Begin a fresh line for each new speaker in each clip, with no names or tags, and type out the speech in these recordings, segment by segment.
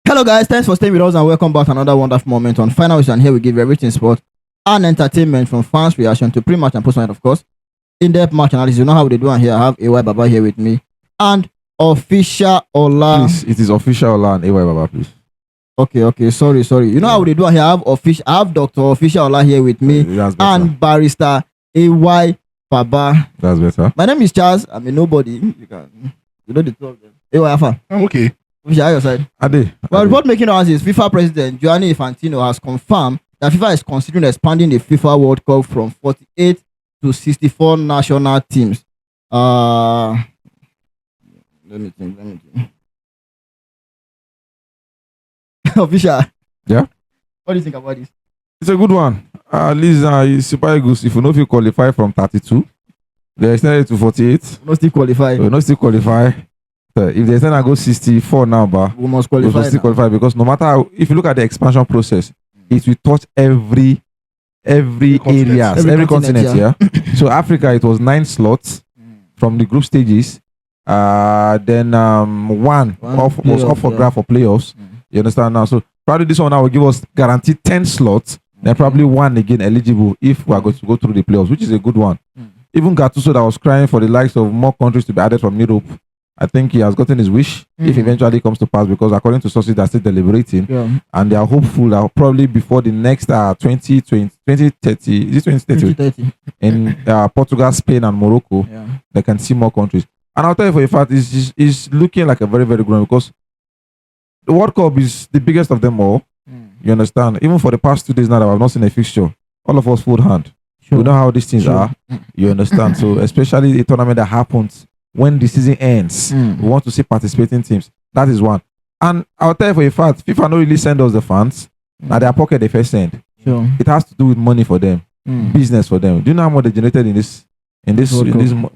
Hello guys, thanks for staying with us and welcome back to another wonderful moment on Final Wish, and here we give you everything sport and entertainment from fans' reaction to pre-match and post-match, of course. In-depth match analysis, you know how they do, and here I have AY Baba here with me and Official Ola.
Please, it is Official Ola and AY Baba, please.
Okay, sorry. You know how they do, and here I have Dr. Official Ola here with me and Barrister AY Baba.
That's better.
My name is Charles. I'm a nobody. You know the two of them. AY Alpha.
I'm okay.
Official, your side.
Ade.
Well, report making noise is FIFA President Gianni Infantino has confirmed that FIFA is considering expanding the FIFA World Cup from 48 to 64 national teams. Let me think. Official.
Yeah?
What do you think about this?
It's a good one. At least it's super good. If you know if you qualify from 32, they extended to 48.
We not still qualify.
We not still qualify. If they extend and go 64 now,
we must qualify.
We still qualify because no matter how, if you look at the expansion process, it will touch every area, every continent. Yeah. So Africa, it was 9 slots from the group stages. Then one was up for grab for playoffs. You understand now? So probably this one now will give us guaranteed 10 slots. Then probably one again eligible if we are going to go through the playoffs, which is a good one. Even Gattuso that was crying for the likes of more countries to be added from Europe, I think he has gotten his wish if eventually comes to pass, because according to sources they are still deliberating and they are hopeful that probably before the next 2030 is it 2030 in Portugal, Spain and Morocco, they can see more countries. And I'll tell you for a fact, it's looking like a very, very good one, because the World Cup is the biggest of them all. You understand? Even for the past 2 days now that I've not seen a fixture, all of us full hand. We know how these things are. You understand? So especially a tournament that happens when the season ends, we want to see participating teams. That is one. And I'll tell you for a fact, FIFA don't really send us the fans. Now their pocket they first send. It has to do with money for them, business for them. Do you know how much they generated in this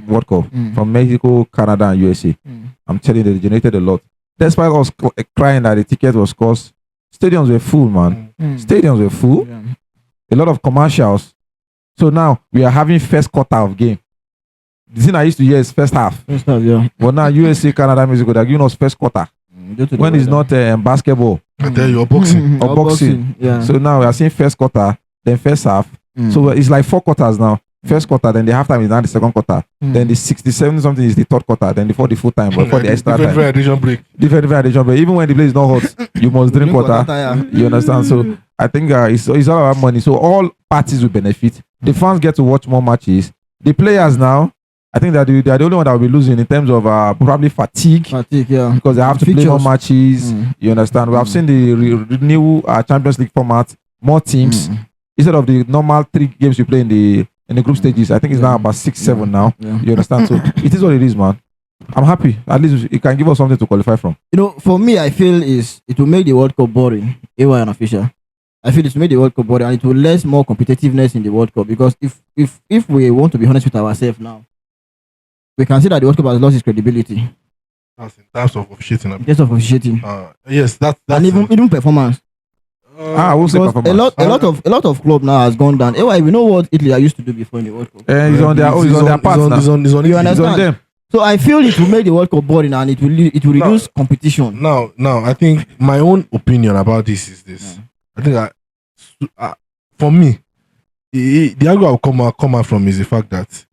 World Cup from Mexico, Canada, and USA? I'm telling you, they generated a lot. Despite us crying that the ticket was cost, stadiums were full, man. Stadiums were full. A lot of commercials. So now we are having first quarter of game. The thing I used to hear is first half. But now USA, Canada, Mexico, they're giving us first quarter. When it's not basketball.
I tell you, or boxing.
Or boxing.
Yeah.
So now we are seeing first quarter, then first half. So it's like 4 quarters now. First quarter, then the halftime is now the second quarter. Then the 67 something is the third quarter. Then before the full time, before the extra time.
Different addition break.
Different addition break. Even when the place is not hot, you must drink water. You understand? So I think it's all about money. So all parties will benefit. The fans get to watch more matches. The players now, I think that they are the only one that will be losing in terms of probably fatigue, because they have to play more matches. You understand? We have seen the new Champions League format, more teams instead of the normal 3 games you play in the group stages. I think it's now about 6, 7 now. You understand? So it is what it is, man. I'm happy. At least it can give us something to qualify from.
You know, for me, I feel it will make the World Cup boring. AY and Official. I feel it will make the World Cup boring, and it will less more competitiveness in the World Cup, because if we want to be honest with ourselves now, we can see that the World Cup has lost its credibility.
That's in terms of officiating.
In terms of officiating.
Yes, that's
and even performance.
I will say performance.
A lot of club now has gone down. Anyway, we know what Italy used to do before in the World Cup.
It's on their part now.
It's on them.
So I feel it will make the World Cup boring, and it will reduce competition.
Now, I think my own opinion about this is this. I think for me, the angle I'll come out from is the fact that,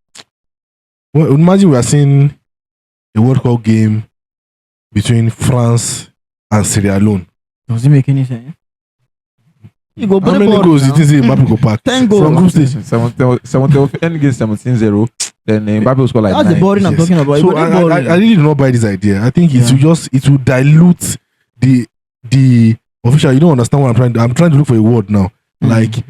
well, imagine we are seeing a World Cup game between France and Sierra Leone.
Does it make any sense? You go
how many goals did you say Mbappe go pack?
10 goals.
From group stage.
17-0. Then Mbappe will score like 9.
That's the boring I'm talking about.
So I really do not buy this idea. I think it will dilute the official. You don't understand what I'm trying to look for a word now. Like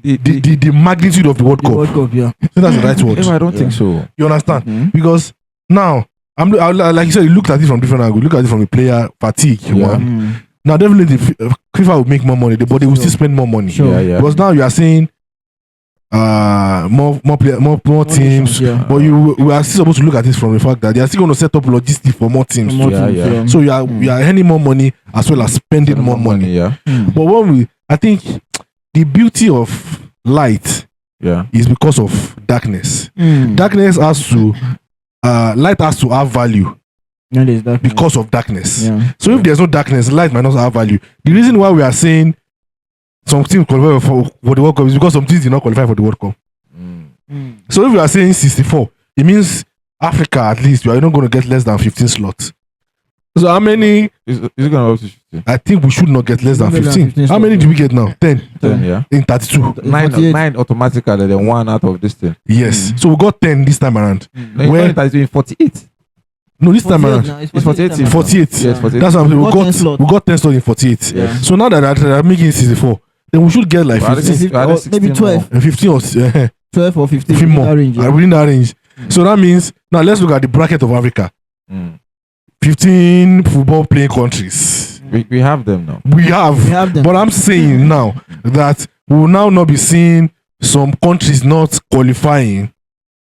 the magnitude of the World Cup.
World Cup, yeah.
So that's the right word.
I don't think so.
You understand? Because now like you said, you look at it from different angles. Look at it from the player fatigue. Now definitely FIFA will make more money, but they will still spend more money. Because now you are saying more teams, but we are still supposed to look at this from the fact that they are still going to set up logistics for more teams. So you are earning more money as well as spending more money. But I think the beauty of light is because of darkness. Darkness has to light has to have value because of darkness.
Yeah.
So if there's no darkness, light might not have value. The reason why we are saying some teams qualify for the World Cup is because some teams did not qualify for the World Cup. So if we are saying 64, it means Africa at least you are not going to get less than 15 slots. So how many?
Is it going to be 15?
I think we should not get less than 15. How many do we get now? 10.
10, yeah.
In 32.
9 automatically, then 1 out of this thing.
Yes. So we got 10 this time around.
No,
Where-
in 32, in 48.
No, this time
48
around.
now,
It's 48.
48.
Yes, 48.
That's what I'm saying.
We got 10 slots.
We got 10 slots in 48.
Yeah.
So now that they're making it 64, then we should get like
Well,
15.
Maybe 12.
15 or
12 or 15.
15 more.
That range, yeah.
Within that range. So that means, now let's look at the bracket of Africa. 15 football playing countries.
We have them now.
We have.
We have them.
But I'm saying now that we will now not be seeing some countries not qualifying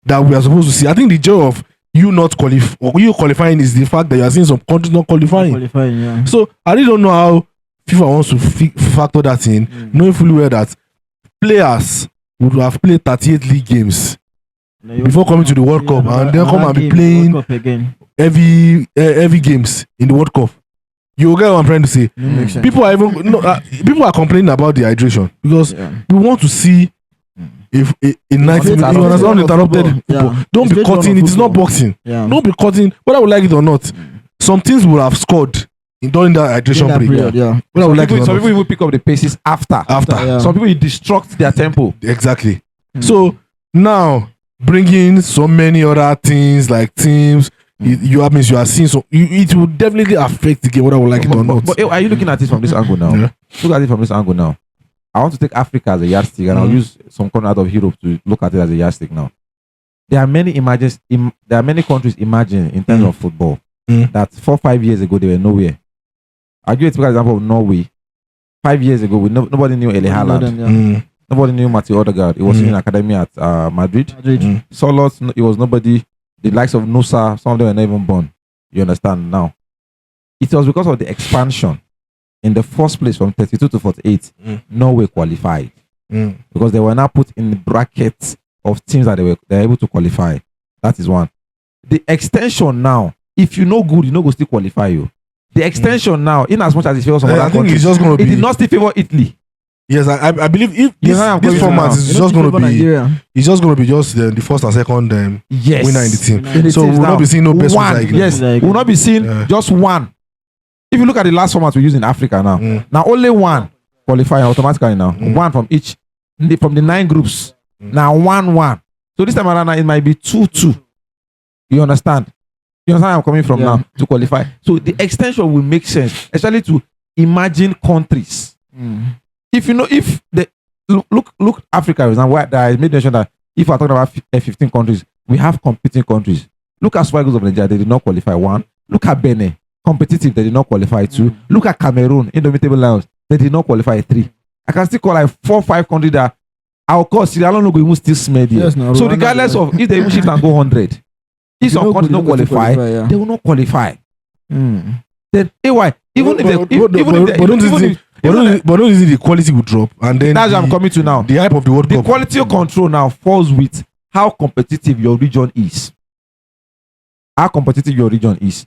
that we are supposed to see. I think the joy of you not qualifying is the fact that you are seeing some countries not qualifying.
Yeah.
So I really don't know how FIFA wants to factor that in, knowing fully well that players would have played 38 league games before coming to the World Cup, and then come and be playing heavy games in the World Cup. You get what I'm trying to say?
Makes sense.
People are people are complaining about the hydration because we want to see if in 90 minutes you understand uninterrupted football. Don't be cutting. It is not boxing.
Yeah.
Don't be cutting. Whether we like it or not, some teams will have scored during that hydration break.
Period, yeah.
Whether we like it or
Some
not.
people even pick up the paces after.
Yeah.
Some people destruct their tempo.
Exactly. So now bringing so many other things like teams, you means you are seeing so it will definitely affect the game whether we like it or not.
But are you looking at it from this angle now?
Yeah.
Look at it from this angle now. I want to take Africa as a yardstick, and I'll use some country out of Europe to look at it as a yardstick now. There are many countries emerging in terms of football that 4-5 years ago they were nowhere. I'll give you a typical example of Norway. 5 years ago, nobody knew Erling Haaland. Nobody knew Matthew Odegaard. He was in academy at Madrid. Solos, it was nobody. The likes of Nusa, some of them were not even born. You understand now? It was because of the expansion. In the first place, from 32 to 48, Norway qualified. Because they were now put in the brackets of teams that they were able to qualify. That is one. The extension now, if you know good, you know go still qualify you. The extension now, in as much as it favors some other countries,
it's just going to
it
be.
did not still favor Italy.
Yes, I believe if this format
now.
is just going to be,
Nigeria.
it's just going to be just the first and second
Yes.
winner in the team.
In the
So
teams
we'll
now.
not be seeing no best
One,
loser again.
yes.
Like-
We will not be seeing just one. If you look at the last format we use in Africa now, now only one qualifying automatically now. One from each, from the 9 groups. Now 1-1. So this time around now, it might be 2-2. You understand? You understand where I'm coming from now to qualify? So the extension will make sense, especially to imagine countries. If you know, if the look Africa is now where I made mention that if we're talking about 15 countries, we have competing countries. Look at Super Eagles of Nigeria, they did not qualify 1. Look at Benin, competitive, they did not qualify 2. Look at Cameroon, Indomitable Lions, they did not qualify 3. I can still call like 4-5 countries that our course, Sierra Leone go even still smell there.
Yes, no,
So
Rwanda,
regardless of if they even shift and go 100, if some countries don't qualify, they will not qualify. Then AY, even if
don't you see the quality will drop, and then
that's what I'm coming to now.
the hype of the World
The
Cup.
quality of control now falls with how competitive your region is. How competitive your region is.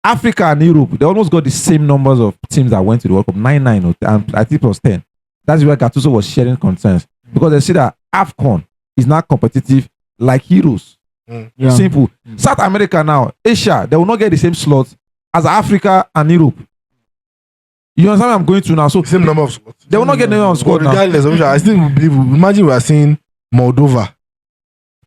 Africa and Europe, they almost got the same numbers of teams that went to the World Cup, 9-9, and I think it was 10. That's where Gattuso was sharing concerns. Because they see that AFCON is not competitive like Heroes.
Yeah.
Simple. South America now, Asia, they will not get the same slots as Africa and Europe. You understand where I'm going to now? So
Same number of squads.
they will not get the number of squad now.
Regardless, I still believe. Imagine we are seeing Moldova,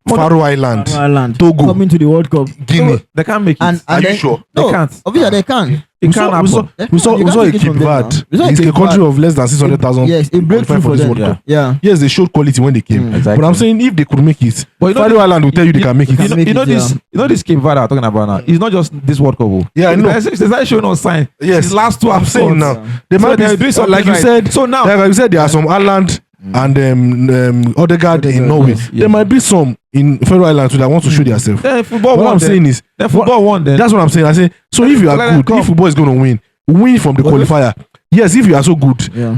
Faroe Island, Togo,
coming to the World Cup.
Guinea.
They can't make it.
And
Are you
then-
sure?
They
No,
can't.
obviously they can.
It can't happen.
We saw a Cape Verde. It's a country of less than 600,000.
Yes, it breakthrough
qualified
for
this
them.
World Cup.
Yeah.
Yes, they showed quality when they came.
Exactly.
But I'm saying if they could make it,
But you know
Faroe Island will tell you they can make it.
can make
You know
it,
this.
yeah.
You know this Cape Verde I'm talking about now. It's not just this World Cup. Oh.
Yeah, I know.
It's not showing us sign.
Yes,
It's last 2
I'm saying now. They
So
might
they're doing
be
something
like you
right.
said.
So now-
like you said, there are some Ireland and Odegaard in Norway.
yes.
There might be some in Faroe Island too that want to show themselves.
Then football
What
won.
I'm saying is,
Then football won. Then
that's what I'm saying. I say, so if you are
Let them
good,
come.
if football is going to win from the qualifier. Yes, if you are so good,
Yeah.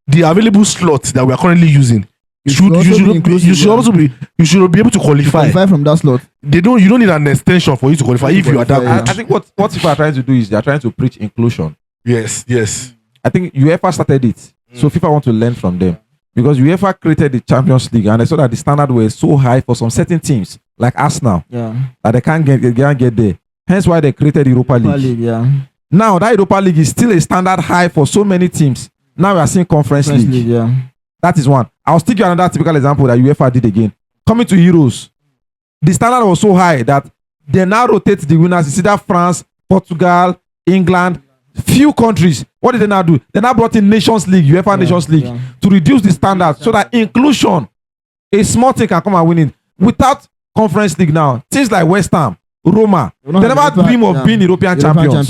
the available slots that we are currently using you should also be able to qualify.
From that slot.
You don't need an extension for you to qualify if you are that good.
I think what FIFA are trying to do is they are trying to preach inclusion.
Yes.
I think UEFA started it, so FIFA want to learn from them, because UEFA created the Champions League and they saw that the standard was so high for some certain teams like Arsenal that they can't get there. Hence why they created Europa League. Now that Europa League is still a standard high for so many teams. Now we are seeing Conference League. That is one. I'll stick you another typical example that UEFA did again. Coming to Euros, the standard was so high that they now rotate the winners. It's either France, Portugal, England, few countries. What did they now do? They now brought in Nations League, UEFA Nations League, to reduce the standard so that inclusion, a small thing can come and win it. Without Conference League now, things like West Ham, Roma, they never dream of being European champions.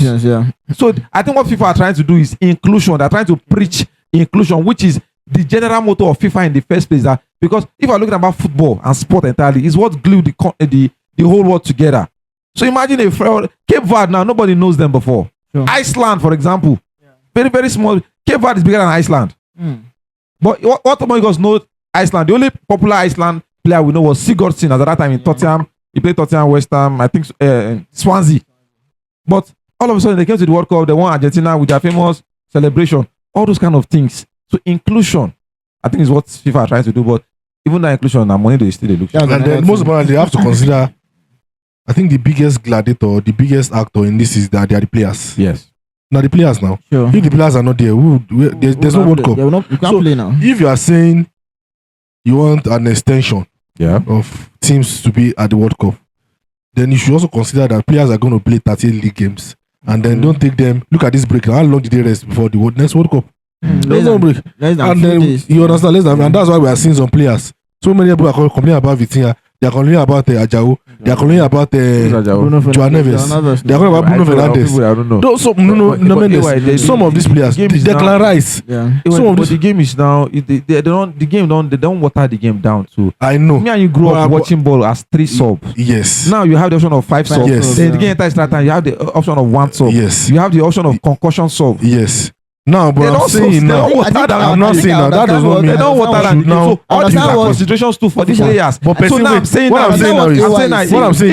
So I think what FIFA are trying to do is inclusion. They're trying to preach inclusion, which is the general motto of FIFA in the first place. That because if you're looking about football and sport entirely, is what glued the whole world together. So imagine Cape Verde now, nobody knows them before. Sure. Iceland, for example, very, very small. Cape Verde is bigger than Iceland. But what Among know Iceland? The only popular Iceland player we know was Sigurdsson at that time in Tottenham. He played Tottenham, West Ham, I think Swansea. But all of a sudden they came to the World Cup, they won Argentina with their famous celebration. All those kind of things. So inclusion, I think, is what FIFA are trying to do. But even that inclusion, and money they still look.
And then most importantly, they have to consider. I think the biggest gladiator, the biggest actor in this is that they are the players.
Yes.
Now the players now.
Sure.
If the players are not there, there's no World Cup.
You can't play now.
If you are saying you want an extension of teams to be at the World Cup, then you should also consider that players are going to play 38 league games. And then don't take them. Look at this break. How long did they rest before the next World Cup? There's no break.
And
then you understand, and that's why we are seeing some players. So many people are complaining about Vitinha. They are complaining about Ajao. They are complaining about Joan Neves. They are complaining about Bruno Fernandes. Some of these players, Declan Rice. Some of
the game is now. They don't water the game down to.
I know.
Me and you grew up watching ball as 3 sub.
Yes.
Now you have the option of 5 sub.
Yes.
Then the game entire start time. You have the option of 1 sub.
Yes.
You have the option of concussion sub.
Yes. No, but I'm saying now. I'm not saying now. That does not mean
they don't water that. So all these are considerations too for the players.
So now I'm saying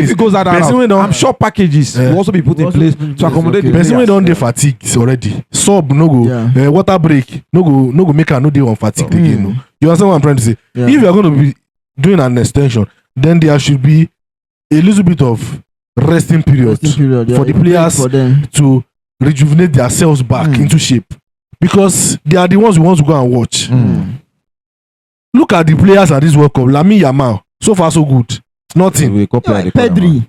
if it goes out, I'm sure packages will also be put in place to accommodate the
person. Person don't dey fatigued already. Sub no go water break. No go make her no dey on fatigue again. No. You understand what I'm trying to say? If you are going to be doing an extension, then there should be a little bit of resting period for the players to rejuvenate themselves back into shape, because they are the ones we want to go and watch. Look at the players at this World Cup. Lamine Yamal, so far so good. Nothing.
Pedri.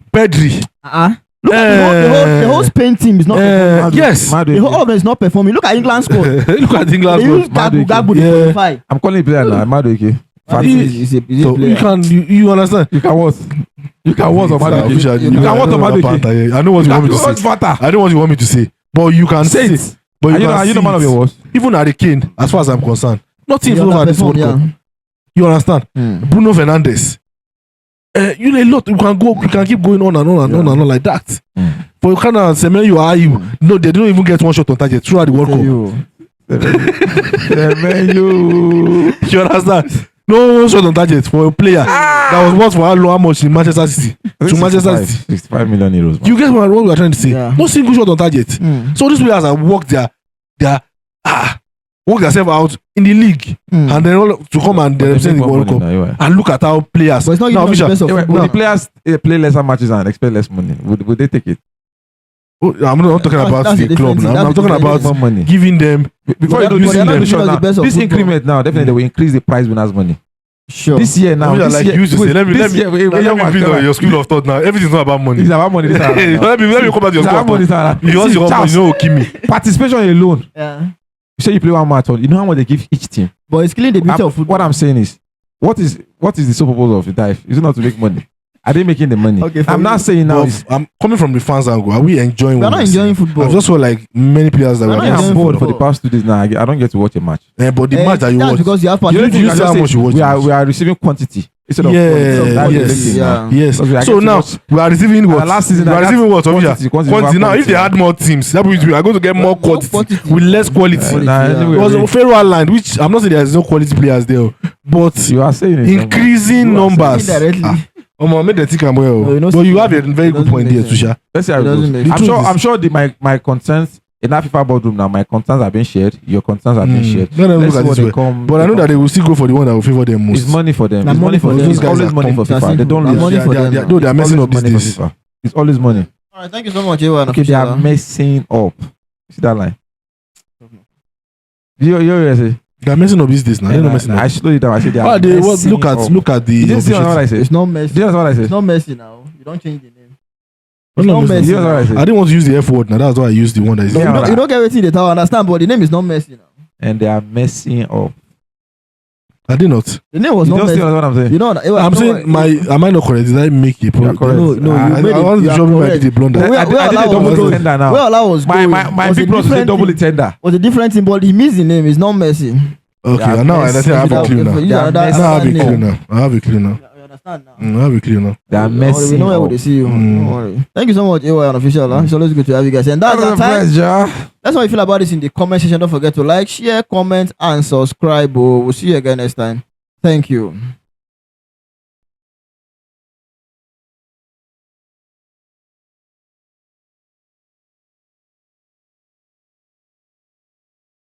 Look at the whole Spain team is not performing.
Yes.
The whole of them is not performing. Look at England score.
Look at England
score.
I'm calling player now. Madueke.
You understand?
You can what? You can what on Madueke? You can what on Madueke?
I know what you want me to say. I know what you want me to say. But you can say it. But you know man of your words. Even Harry Kane, as far as I'm concerned, nothing over this World Cup. You understand? Bruno Fernandes. You know a lot. You can keep going on and on like that. But you cannot say, man, you are you. No, they don't even get one shot on target throughout the World Cup. You understand? No shot on target for a player that was worth for how much in Manchester City to Manchester City.
65 million euros.
You get what we are trying to say? No single shot on target. So these players have worked work themselves out in the league and then to come and represent the World Cup and look at how players.
But it's not
now,
the players play lesser matches and expect less money. Would they take it?
I'm not talking about the club now. I'm talking about money. Giving them
before you do this increment now. Definitely they will increase the prize winners money.
Sure.
This year now.
Let me build on your school of thought now. Everything's not about money.
It's about money.
Let me come back to your school of thought. You want your money, no, give me.
Participation alone. You say you play one match, you know how much they give each team.
But it's killing the beauty of football.
What I'm saying is, what is the sole purpose of the dive? Is it not to make money? Are they making the money? Okay, I'm not saying now.
I'm coming from the fans angle. Are we enjoying?
We're not enjoying football.
I just feel like many players that
we're not bored for the past 2 days now. I don't get to watch a match.
But the match that you watch,
because you have
you say how much you watch.
We are receiving quantity instead of
yes. So now we are receiving what?
Last season,
we are receiving what? Quantity. Now, if they add more teams, that means we are going to get more quantity with less quality. It was a Pharaoh line, which I'm not saying there is no quality players there, but
You are saying it.
increasing numbers.
Indirectly.
Make the think well.
No, you know,
But you have a very good
doesn't
point
make
there,
sense.
Tusha.
Let's see how
It
it
doesn't
goes.
make
I'm
sense.
sure. I'm sure my concerns in that FIFA boardroom now. My concerns have been shared. Your concerns have been shared.
Let them
Let's
look
see
at
what
this
they
way.
come.
But I know that they will still go for the one that will favor them most.
It's money for them.
Na
It's money for them.
Those
It's
guys
always
are
money for FIFA. They don't
Na
lose.
money for them.
Though they are messing
Always
up these
money for
days.
FIFA. It's always money.
All right, thank you so much, Ewa.
Okay, they are messing up. See that line? You say.
They are messing up these days now. They're not messing
I
up.
slowed it down. I said they are
Ah, they
messing
look
up.
at the.
You didn't see what I said.
It's not messy.
You know what I
It's
said?
not messy now. You don't change the name.
It's not messy.
messy
You know what I
I
said?
didn't want to use the F word now. That's why I used the one that is.
No,
Yeah,
you don't get everything they tell. Understand, but the name is not messy now.
And they are messing up.
I did not.
The name was
You
not
don't see
messy.
what I'm saying?
You know, Ewa,
I'm
don't
saying
worry.
am I not correct? Did I make a
You are
point?
correct.
No, you
I
made it.
want to
You are
show me I
correct.
did a blunder.
Where-
I
where
did a
Allah
double
was
tender now.
Where Allah was
My
going
my
was a
people was a
different
double
thing.
tender.
Was a different thing, but he missed the name. It's not messy.
Okay,
Yeah,
now I
messy.
understand. I have a clue now.
Use
They are
another-
messy.
Now I have a
another
clue
name.
now. I have a clue now.
You understand now?
I have a clue now.
They are
We
messing
know where
up.
they see you.
Mm.
Don't worry. Thank you so much, AY Unofficial. It's always good to have you guys. And that's our time.
Pleasure.
That's how you feel about this in the comment section. Don't forget to like, share, comment, and subscribe. We'll see you again next time. Thank you.